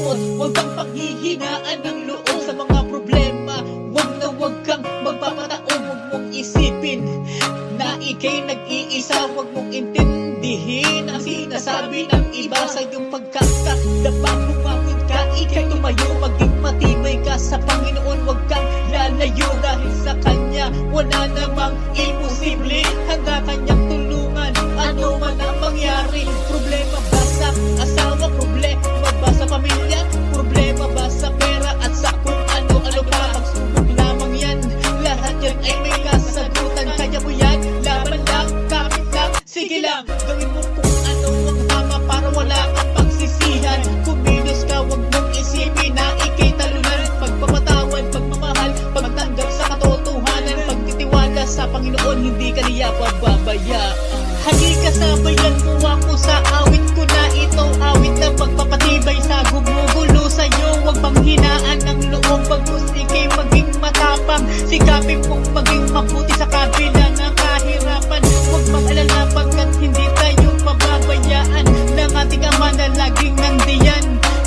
takot, huwag kang panghihinaan ng loob sa mga problema. Huwag kang magpapataon, huwag mong isipin na ika'y nag-iisa. Huwag mong intindihin ang sinasabi ng iba sa iyong pagkakadapa. Bumawid ka, ika'y tumayo, maging matibay ka sa Panginoon. Huwag kang lalayo dahil sa Kanya wala namang imposible. Handa Kanyang tulungan, ano man ang mangyari. Problema ba sa asawa? Problema ba sa pamilya? Problema ba sa pera at sa kung ano-ano pa? Pagsubok lamang yan, lahat yan ay may kasagutan. Kaya mo yan, laban lang, kapit lang, sige lang. Gawin mo kung ano ang tama para wala kang pagsisihan. Kumilos ka, huwag mong isipin na ika'y talunan. Pagpapatawad, pagmamahal, pagtanggap sa katotohanan, pagtitiwala sa Panginoon, hindi ka niya pababayaan. Halika sabayan mo ako sa awit ko na ito. Awit na pagpapatibay sa gumugulo sa'yo. Huwag panghinaan ng loob, bagkus ika'y maging matapang. Sikapin mong maging mabuti sa kabila ng kahirapan. Huwag mag-alala pagkat hindi tayo pababayaan ng ating Ama na laging nandiyan.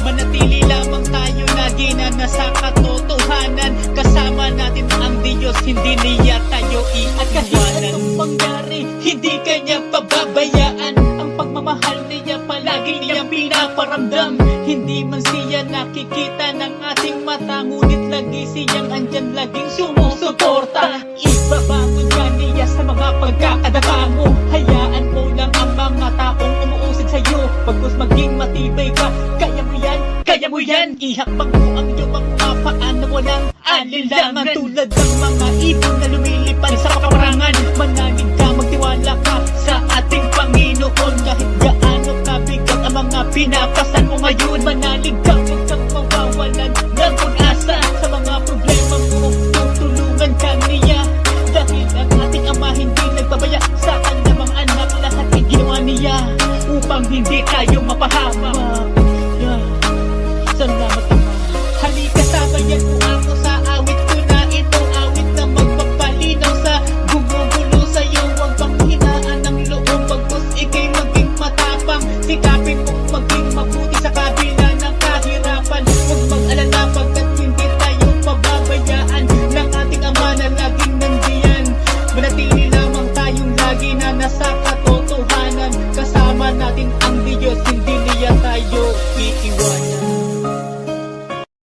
Manatili lamang tayo lagi na nasa katotohanan. Kasama natin ang Diyos, hindi niya tayo iiwanan. At kahit anong mangyari, hindi Kanya pababayaan. Ang pagmamahal niya palagi niya pinaparamdam. Hindi man siya nakikita ng ating mata, ngunit lagi siyang andyan, laging sumusuporta. Ibabangon ka niya sa mga pagkakadapa mo. Hayaan mo lang ang mga taong umuusig sa'yo. Pagkus maging matibay ka, kaya mo yan, kaya mo yan. Ihakbang mo ang iyong mga paan na walang alinlangan. Tulad ng mga ibon na lumilipad sa kaparangan. Manalig ka, magtiwala ka sa ating Panginoon. Kahit gaano kabigat ang mga pinapasan mo ngayon, manalig ka.